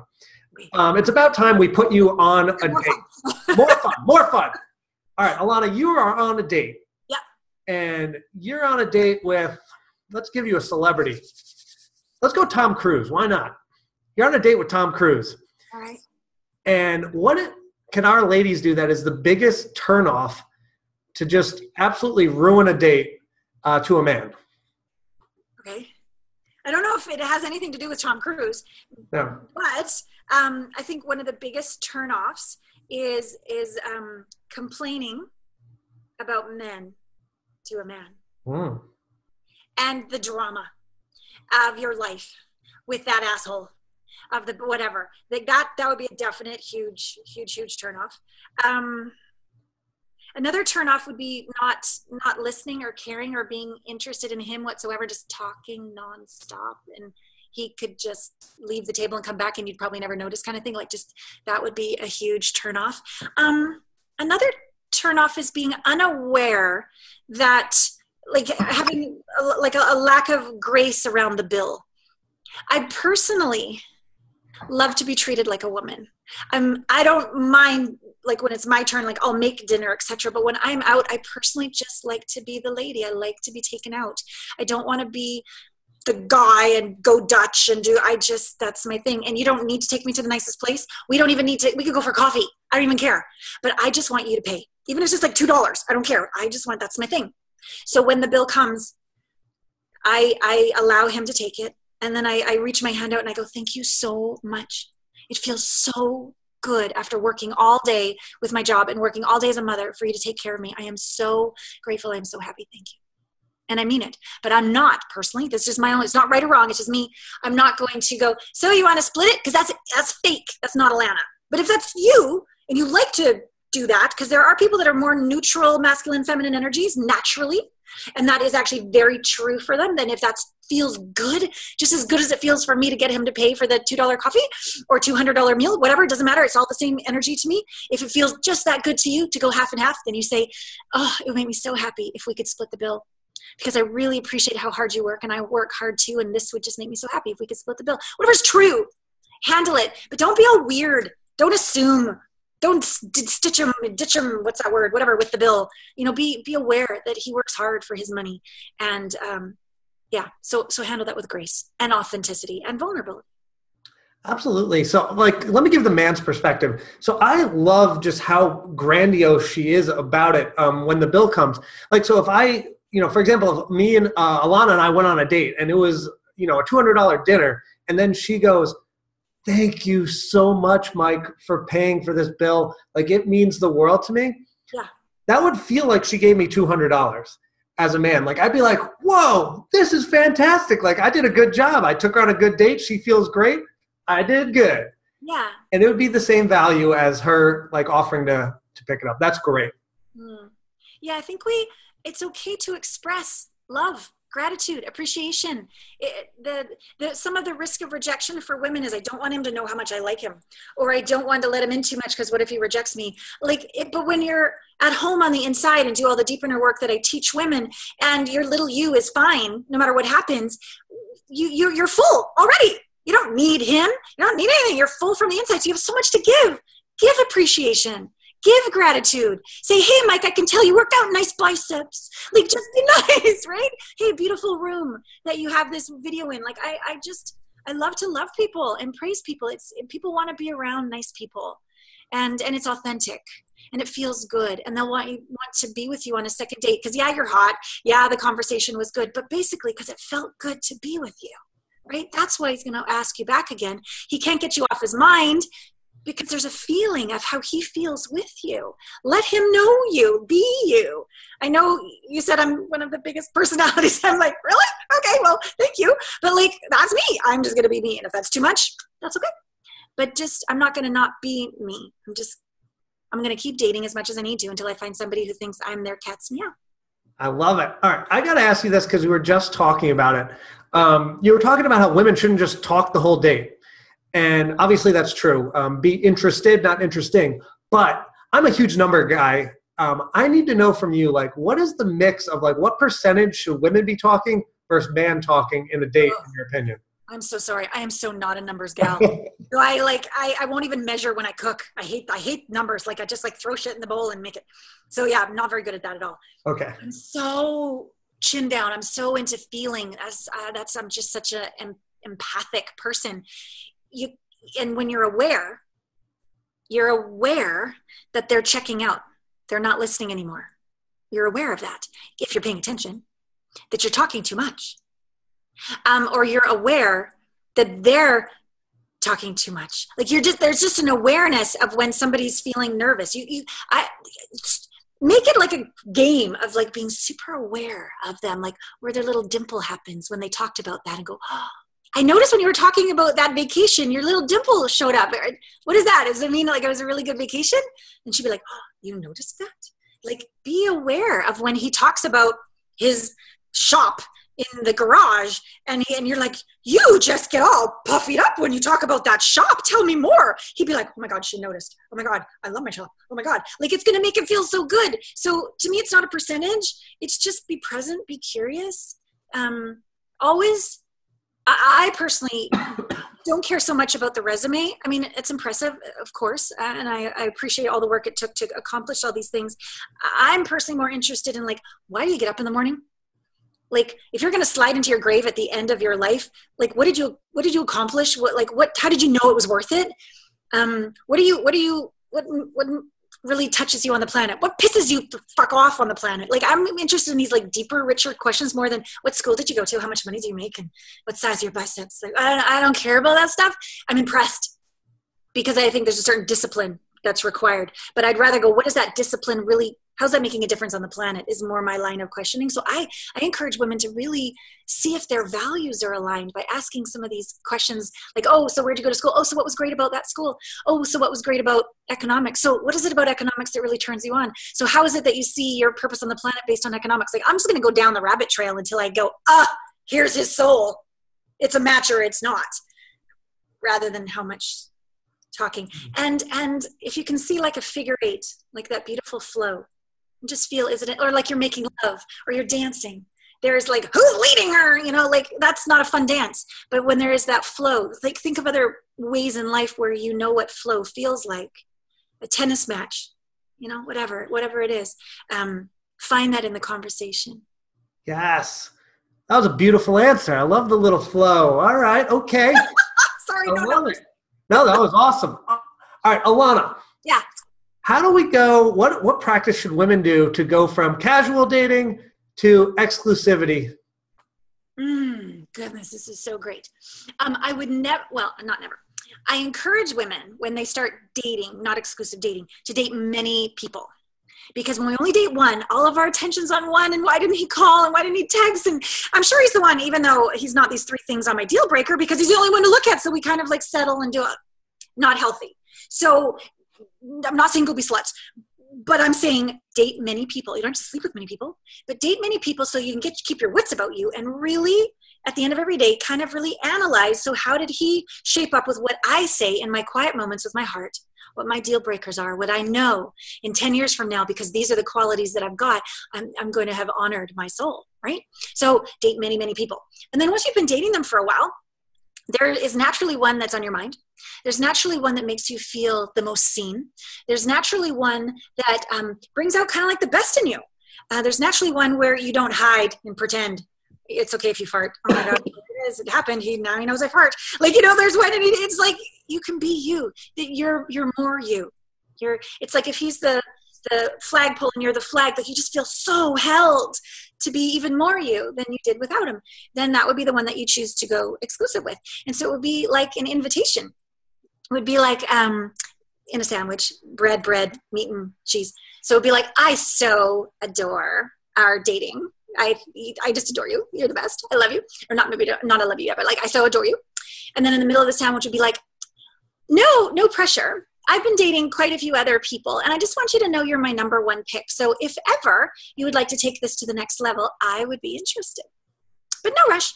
It's about time we put you on a date. More fun. All right, Alana, you are on a date. Yeah. And you're on a date with, let's give you a celebrity. Let's go Tom Cruise. Why not? You're on a date with Tom Cruise. All right. And what can our ladies do that is the biggest turnoff to just absolutely ruin a date to a man? Okay. I don't know if it has anything to do with Tom Cruise, No. but I think one of the biggest turnoffs is complaining about men to a man. Mm. And the drama of your life with that asshole of the whatever. That would be a definite huge turnoff. Another turnoff would be not listening or caring or being interested in him whatsoever, just talking nonstop, and he could just leave the table and come back and you'd probably never notice, kind of thing. Like, just that would be a huge turnoff. Another turnoff is being unaware that, like, having a lack of grace around the bill. I personally love to be treated like a woman. I don't mind, like, when it's my turn, like, I'll make dinner, etc. But when I'm out, I personally just like to be the lady. I like to be taken out. I don't want to be the guy and go Dutch and that's my thing. And you don't need to take me to the nicest place. We don't even need to, we could go for coffee. I don't even care. But I just want you to pay. Even if it's just like $2, I don't care. That's my thing. So when the bill comes, I allow him to take it. And then I reach my hand out and I go, thank you so much. It feels so good after working all day with my job and working all day as a mother for you to take care of me. I am so grateful. I'm so happy. Thank you. And I mean it. But I'm not, personally, this is my own, it's not right or wrong. It's just me. I'm not going to go, so you want to split it? Because that's fake. That's not Alana. But if that's you and you like to do that, because there are people that are more neutral, masculine, feminine energies naturally, and that is actually very true for them, then if that feels good, just as good as it feels for me to get him to pay for the $2 coffee or $200 meal, whatever, it doesn't matter. It's all the same energy to me. If it feels just that good to you to go half and half, then you say, oh, it would make me so happy if we could split the bill, because I really appreciate how hard you work and I work hard too, and this would just make me so happy if we could split the bill. Whatever's true, handle it, but don't be all weird. Don't assume. Don't ditch him, what's that word, whatever, with the bill. You know, be aware that he works hard for his money. And so handle that with grace and authenticity and vulnerability. Absolutely. So, like, let me give the man's perspective. So I love just how grandiose she is about it when the bill comes. Like, so if I, for example, if me and Alana and I went on a date and it was, a $200 dinner, and then she goes, thank you so much, Mike, for paying for this bill. Like, it means the world to me. Yeah. that would feel like she gave me $200 as a man. Like, I'd be like, whoa, this is fantastic. Like, I did a good job. I took her on a good date. She feels great. I did good. Yeah. And it would be the same value as her like offering to pick it up. That's great. Yeah, I think it's okay to express love, gratitude, appreciation. Some of the risk of rejection for women is I don't want him to know how much I like him, or I don't want to let him in too much because what if he rejects me? But when you're at home on the inside and do all the deep inner work that I teach women, and your little you is fine no matter what happens, you're full already. You don't need him. You don't need anything. You're full from the inside. So you have so much to give. Give appreciation. Give gratitude. Say, hey, Mike, I can tell you worked out nice biceps. Like, just be nice, right? Hey, beautiful room that you have this video in. Like, I love to love people and praise people. People want to be around nice people, and it's authentic and it feels good. And they'll want to be with you on a second date because, yeah, you're hot. Yeah, the conversation was good, but basically because it felt good to be with you, right? That's why he's going to ask you back again. He can't get you off his mind, because there's a feeling of how he feels with you. Let him know you, be you. I know you said I'm one of the biggest personalities. I'm like, really? Okay, well, thank you. But like, that's me. I'm just going to be me. And if that's too much, that's okay. But I'm not going to not be me. I'm going to keep dating as much as I need to until I find somebody who thinks I'm their cat's meow. I love it. All right. I got to ask you this because we were just talking about it. You were talking about how women shouldn't just talk the whole date. And obviously that's true. Be interested, not interesting. But I'm a huge number guy. I need to know from you, like, what is the mix of, like, what percentage should women be talking versus man talking in a date, in your opinion? I'm so sorry. I am so not a numbers gal. So I won't even measure when I cook. I hate numbers. Like, I just like throw shit in the bowl and make it. So yeah, I'm not very good at that at all. Okay. I'm so chin down. I'm so into feeling. I'm just such an empathic person. And when you're aware that they're checking out, they're not listening anymore. You're aware of that. If you're paying attention, that you're talking too much, or you're aware that they're talking too much. Like, there's just an awareness of when somebody's feeling nervous. I make it like a game of like being super aware of them, like where their little dimple happens when they talked about that, and go, oh, I noticed when you were talking about that vacation, your little dimple showed up. What is that? Does it mean like it was a really good vacation? And she'd be like, oh, you noticed that? Like, be aware of when he talks about his shop in the garage, and you're like, you just get all puffied up when you talk about that shop. Tell me more. He'd be like, oh my God, she noticed. Oh my God, I love my shop. Oh my God. Like, it's going to make it feel so good. So to me, it's not a percentage. It's just be present, be curious. Always. I personally don't care so much about the resume. I mean, it's impressive, of course, and I appreciate all the work it took to accomplish all these things. I'm personally more interested in, like, why do you get up in the morning? Like, if you're going to slide into your grave at the end of your life, like, what did you accomplish? How did you know it was worth it? What really touches you on the planet? What pisses you the fuck off on the planet? Like, I'm interested in these like deeper, richer questions more than what school did you go to? How much money do you make? And what size are your biceps? Like, I don't care about that stuff. I'm impressed because I think there's a certain discipline that's required, but I'd rather go, what is that discipline really, how's that making a difference on the planet, is more my line of questioning. So I encourage women to really see if their values are aligned by asking some of these questions, like, oh, so where'd you go to school? Oh, so what was great about that school? Oh, so what was great about economics? So what is it about economics that really turns you on? So how is it that you see your purpose on the planet based on economics? Like, I'm just going to go down the rabbit trail until I go, here's his soul. It's a match or it's not, rather than how much talking. And if you can see like a figure eight, like that beautiful flow, and just feel, isn't it? Or like you're making love or you're dancing. There's like, who's leading her? You know, like, that's not a fun dance. But when there is that flow, like, think of other ways in life where you know what flow feels like. A tennis match, you know, whatever it is. Find that in the conversation. Yes. That was a beautiful answer. I love the little flow. All right. Okay. Sorry. No, that was awesome. All right, Alana. Yeah. How do we go? What practice should women do to go from casual dating to exclusivity? Goodness, this is so great. I would never, well, not never. I encourage women when they start dating, not exclusive dating, to date many people. Because when we only date one, all of our attention's on one, and why didn't he call, and why didn't he text? And I'm sure he's the one, even though he's not these 3 things on my deal breaker, because he's the only one to look at. So we kind of like settle and do it. Not healthy. So I'm not saying go be sluts, but I'm saying date many people. You don't have to sleep with many people, but date many people so you can keep your wits about you, and really at the end of every day, kind of really analyze. So how did he shape up with what I say in my quiet moments with my heart? What my deal breakers are, what I know in 10 years from now, because these are the qualities that I've got, I'm going to have honored my soul, right? So date many, many people. And then once you've been dating them for a while, there is naturally one that's on your mind. There's naturally one that makes you feel the most seen. There's naturally one that brings out kind of like the best in you. There's naturally one where you don't hide and pretend. It's okay if you fart. Oh my God, it is. It happened. Now he knows I fart. Like, there's one, and it's like, you can be you. You're more you. It's like if he's the flagpole and you're the flag, like you just feel so held to be even more you than you did without him. Then that would be the one that you choose to go exclusive with. And so it would be like an invitation. It would be like in a sandwich, bread, meat and cheese. So it'd be like, I so adore our dating. I just adore you. You're the best. I love you. Or not I love you yet, but like, I so adore you. And then in the middle of the sandwich would be like, no pressure. I've been dating quite a few other people, and I just want you to know you're my number 1 pick. So if ever you would like to take this to the next level, I would be interested. But no rush.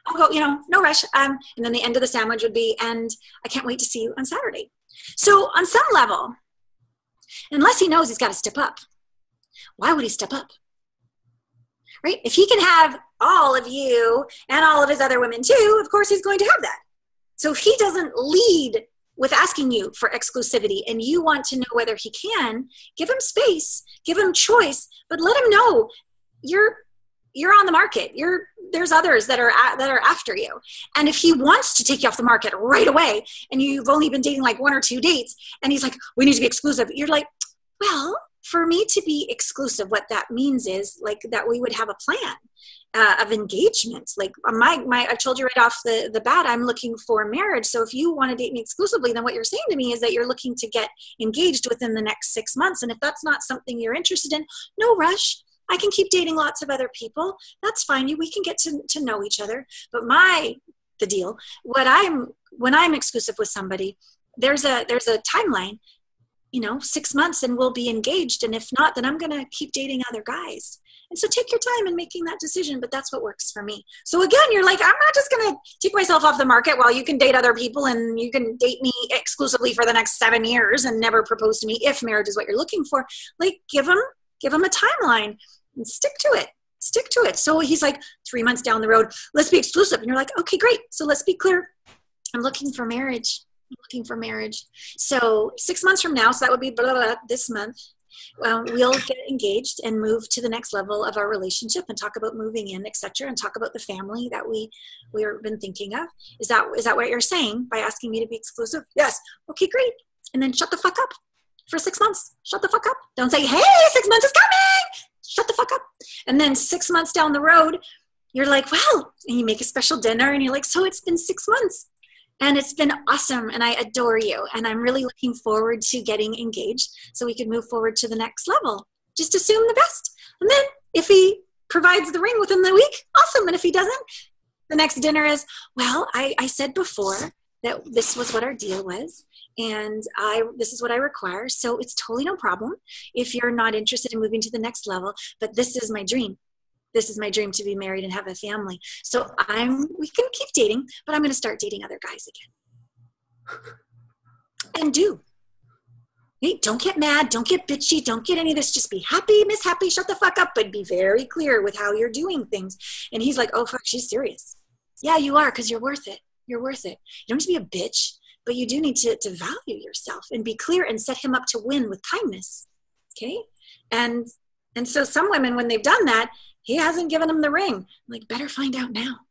I'll go, no rush. And then the end of the sandwich would be, and I can't wait to see you on Saturday. So on some level, unless he knows he's got to step up, why would he step up? Right? If he can have all of you and all of his other women too, of course he's going to have that. So if he doesn't lead with asking you for exclusivity and you want to know whether he can, give him space, give him choice, but let him know you're on the market. There's others that are after you. And if he wants to take you off the market right away and you've only been dating like 1 or 2 dates and he's like, we need to be exclusive. You're like, well, for me to be exclusive, what that means is like that we would have a plan of engagement. Like I've told you right off the bat, I'm looking for marriage. So if you want to date me exclusively, then what you're saying to me is that you're looking to get engaged within the next 6 months. And if that's not something you're interested in, no rush. I can keep dating lots of other people. That's fine. We can get to know each other. But the deal, when I'm exclusive with somebody, there's a timeline, 6 months and we'll be engaged. And if not, then I'm going to keep dating other guys. And so take your time in making that decision, but that's what works for me. So again, you're like, I'm not just going to take myself off the market while you can date other people and you can date me exclusively for the next 7 years and never propose to me if marriage is what you're looking for. Like give him a timeline and stick to it. So he's like 3 months down the road, let's be exclusive. And you're like, okay, great. So let's be clear. I'm looking for marriage. So 6 months from now, so that would be this month, we'll get engaged and move to the next level of our relationship and talk about moving in, etc., and talk about the family that we've been thinking of. Is that what you're saying by asking me to be exclusive? Yes. Okay, great. And then shut the fuck up for 6 months. Shut the fuck up. Don't say, hey, 6 months is coming. Shut the fuck up. And then 6 months down the road, you're like, well, and you make a special dinner and you're like, so it's been 6 months. And it's been awesome, and I adore you, and I'm really looking forward to getting engaged so we can move forward to the next level. Just assume the best. And then if he provides the ring within the week, awesome. And if he doesn't, the next dinner is, well, I said before that this was what our deal was, and this is what I require, so it's totally no problem if you're not interested in moving to the next level, but this is my dream. This is my dream, to be married and have a family. So we can keep dating, but I'm going to start dating other guys again. And hey, don't get mad. Don't get bitchy. Don't get any of this. Just be happy, Miss Happy. Shut the fuck up, but be very clear with how you're doing things. And he's like, oh, fuck, she's serious. Yeah, you are, because you're worth it. You're worth it. You don't need to be a bitch, but you do need to value yourself and be clear and set him up to win with kindness. Okay? And so some women, when they've done that, he hasn't given him the ring. I'm like, better find out now.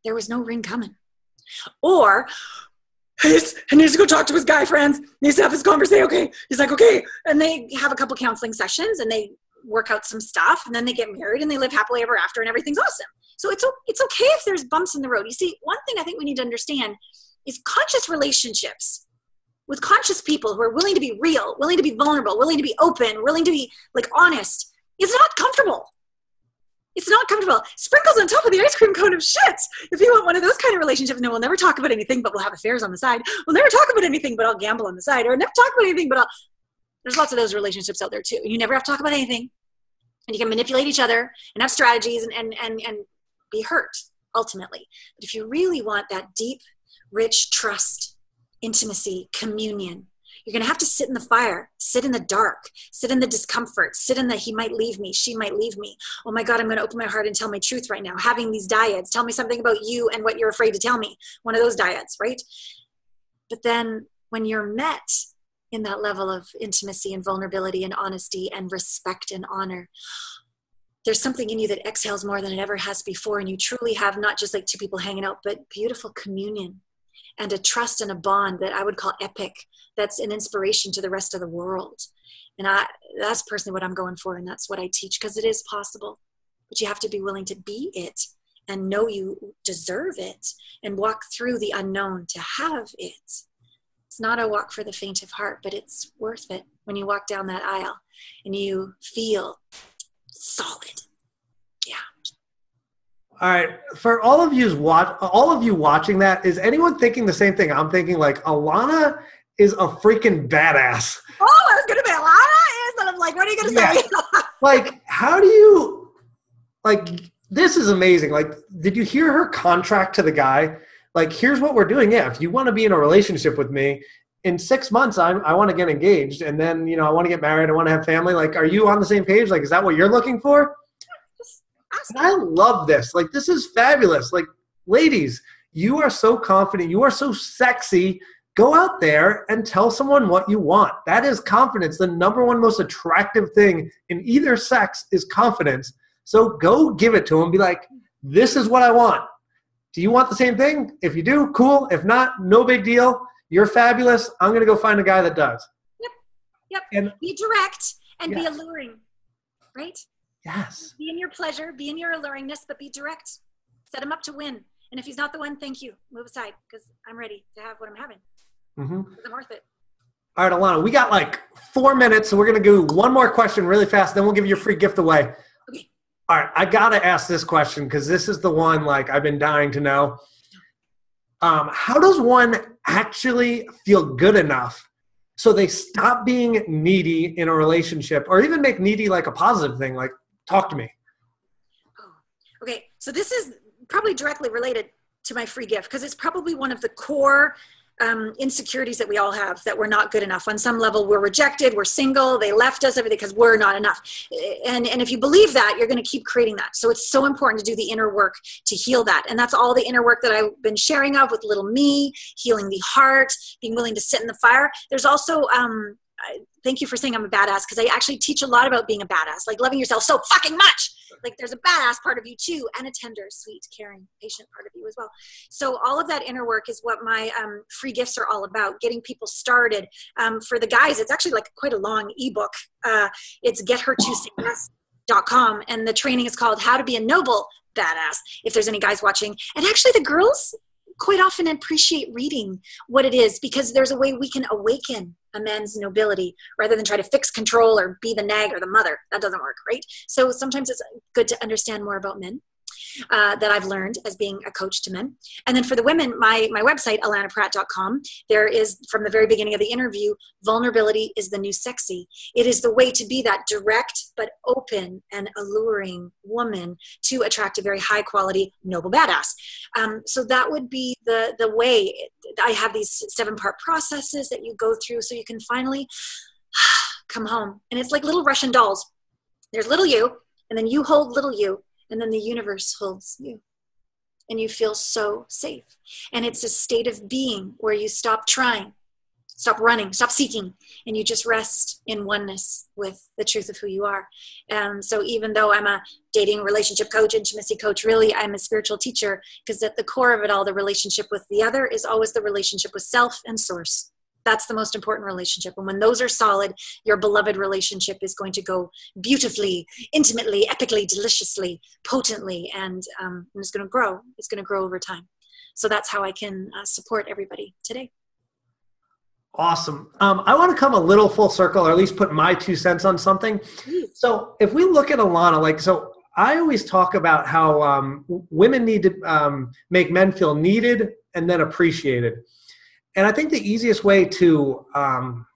There was no ring coming. Or, he needs to go talk to his guy friends. He needs to have his conversation. Okay. He's like, okay. And they have a couple counseling sessions and they work out some stuff and then they get married and they live happily ever after and everything's awesome. So it's okay if there's bumps in the road. You see, one thing I think we need to understand is conscious relationships with conscious people who are willing to be real, willing to be vulnerable, willing to be open, willing to be like honest, is not comfortable. It's not comfortable. Sprinkles on top of the ice cream cone of shit. If you want one of those kind of relationships, no, we'll never talk about anything, but we'll have affairs on the side. We'll never talk about anything, but I'll gamble on the side. Or never talk about anything, but there's lots of those relationships out there too. You never have to talk about anything. And you can manipulate each other and have strategies and be hurt ultimately. But if you really want that deep, rich trust, intimacy, communion, you're going to have to sit in the fire, sit in the dark, sit in the discomfort, sit in the he might leave me, she might leave me. Oh my God, I'm going to open my heart and tell my truth right now. Having these dyads, tell me something about you and what you're afraid to tell me. One of those dyads, right? But then when you're met in that level of intimacy and vulnerability and honesty and respect and honor, there's something in you that exhales more than it ever has before. And you truly have not just like two people hanging out, but beautiful communion and a trust and a bond that I would call epic. That's an inspiration to the rest of the world. And that's personally what I'm going for. And that's what I teach, because it is possible, but you have to be willing to be it and know you deserve it and walk through the unknown to have it. It's not a walk for the faint of heart, but it's worth it when you walk down that aisle and you feel solid. Yeah. All right. For all of you watching that, is anyone thinking the same thing? I'm thinking like Alana is a freaking badass. Oh, I was going to be Alana is, and I'm like, what are you going to say? Like, how do you, like, this is amazing. Like, did you hear her contract to the guy? Like, here's what we're doing. Yeah, if you want to be in a relationship with me, in 6 months, I want to get engaged. And then, I want to get married. I want to have family. Like, are you on the same page? Like, is that what you're looking for? And I love this. Like, this is fabulous. Like, ladies, you are so confident. You are so sexy. Go out there and tell someone what you want. That is confidence. The number one most attractive thing in either sex is confidence. So go give it to them. Be like, this is what I want. Do you want the same thing? If you do, cool. If not, no big deal. You're fabulous. I'm going to go find a guy that does. Yep. And be direct and yes. be alluring, right? Yes. Be in your pleasure, be in your alluringness, but be direct. Set him up to win. And if he's not the one, thank you. Move aside, because I'm ready to have what I'm having. Because I'm worth it. All right, Alana, we got like 4 minutes, so we're going to do one more question really fast, then we'll give you a free gift away. Okay. All right, I got to ask this question because this is the one like I've been dying to know. How does one actually feel good enough so they stop being needy in a relationship, or even make needy like a positive thing? Like, talk to me. Oh, okay, so this is probably directly related to my free gift, because it's probably one of the core insecurities that we all have, that we're not good enough. On some level, we're rejected, we're single, they left us, everything, because we're not enough. And if you believe that, you're going to keep creating that. So it's so important to do the inner work to heal that. And that's all the inner work that I've been sharing of with little me, healing the heart, being willing to sit in the fire. There's also, thank you for saying I'm a badass, because I actually teach a lot about being a badass, like loving yourself so fucking much. Like, there's a badass part of you too, and a tender, sweet, caring, patient part of you as well. So all of that inner work is what my free gifts are all about, getting people started. For the guys, it's actually like quite a long ebook. It's gether2success.com, and the training is called How to Be a Noble Badass, if there's any guys watching. And actually the girls quite often appreciate reading what it is, because there's a way we can awaken a man's nobility rather than try to fix, control, or be the nag or the mother. That doesn't work, right? So sometimes it's good to understand more about men that I've learned as being a coach to men. And then for the women, my website, alanapratt.com, there is, from the very beginning of the interview, vulnerability is the new sexy. It is the way to be that direct but open and alluring woman to attract a very high quality, noble badass. So that would be the way. I have these 7-part processes that you go through so you can finally come home. And it's like little Russian dolls. There's little you, and then you hold little you, and then the universe holds you. And you feel so safe. And it's a state of being where you stop trying, stop running, stop seeking, and you just rest in oneness with the truth of who you are. So even though I'm a dating relationship coach, intimacy coach, really I'm a spiritual teacher, because at the core of it all, the relationship with the other is always the relationship with self and source. That's the most important relationship. And when those are solid, your beloved relationship is going to go beautifully, intimately, epically, deliciously, potently, and it's going to grow. It's going to grow over time. So that's how I can support everybody today. Awesome. I want to come a little full circle, or at least put my 2 cents on something. Please. So if we look at Alana, like, so I always talk about how women need to make men feel needed and then appreciated. And I think the easiest way to kind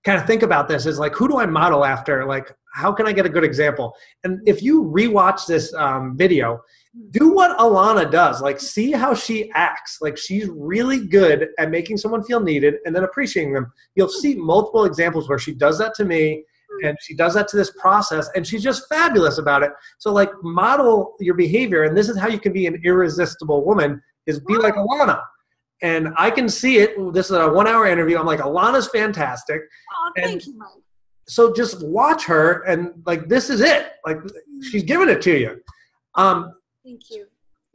of think about this is like, who do I model after? Like, how can I get a good example? And if you rewatch this video, do what Alana does. Like, see how she acts. Like, she's really good at making someone feel needed and then appreciating them. You'll see multiple examples where she does that to me and she does that to this process, and she's just fabulous about it. So, like, model your behavior, and this is how you can be an irresistible woman, is be like Alana. And I can see it. This is a 1-hour interview. I'm like, Alana's fantastic. Oh, thank you, Mike. So just watch her, and like, this is it. Like, she's giving it to you. Thank you.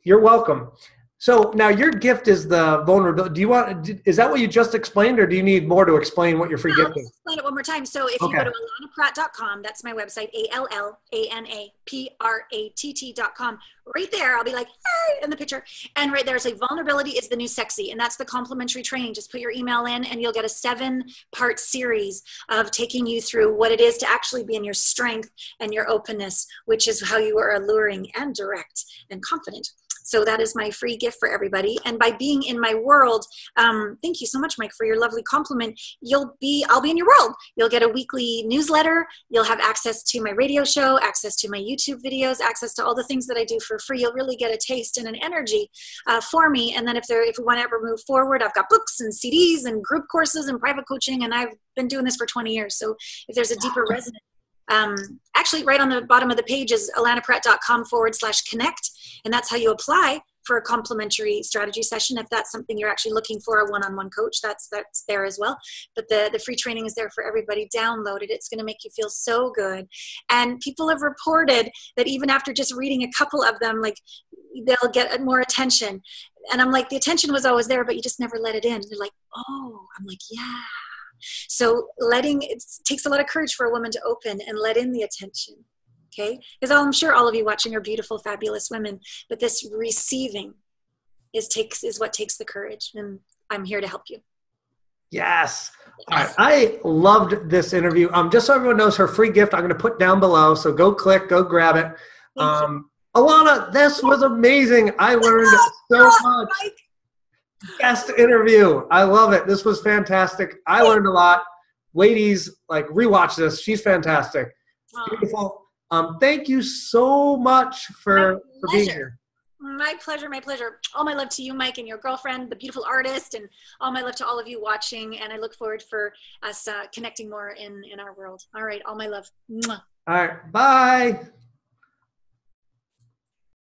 You're welcome. So now your gift is the vulnerability. Is that what you just explained, or do you need more to explain what your free gift is? Explain it one more time. So if you go to alanapratt.com, that's my website, ALLANAPRATT.com. Right there, I'll be like, hey, in the picture. And right there, it's like, vulnerability is the new sexy. And that's the complimentary training. Just put your email in and you'll get a 7-part series of taking you through what it is to actually be in your strength and your openness, which is how you are alluring and direct and confident. So that is my free gift for everybody. And by being in my world, thank you so much, Mike, for your lovely compliment. I'll be in your world. You'll get a weekly newsletter. You'll have access to my radio show, access to my YouTube videos, access to all the things that I do for free. You'll really get a taste and an energy for me. And then if we want to ever move forward, I've got books and CDs and group courses and private coaching, and I've been doing this for 20 years. So if there's a deeper resonance, actually right on the bottom of the page is alanapratt.com/connect. And that's how you apply for a complimentary strategy session. If that's something you're actually looking for, a one-on-one coach, that's there as well. But the free training is there for everybody. Download it. It's going to make you feel so good. And people have reported that even after just reading a couple of them, like, they'll get more attention. And I'm like, the attention was always there, but you just never let it in. They're like, oh, I'm like, yeah. So it takes a lot of courage for a woman to open and let in the attention. Okay, because I'm sure all of you watching are beautiful, fabulous women, but this receiving is what takes the courage, and I'm here to help you. Yes. All right. I loved this interview. Just so everyone knows, her free gift I'm going to put down below, so go click, go grab it. Alana, this was amazing. I learned so much. Best interview. I love it. This was fantastic. I learned a lot. Ladies, like, rewatch this. She's fantastic. Beautiful. Thank you so much for being here. My pleasure, my pleasure. All my love to you, Mike, and your girlfriend, the beautiful artist, and all my love to all of you watching. And I look forward for us connecting more in our world. All right, all my love. Mwah. All right, bye.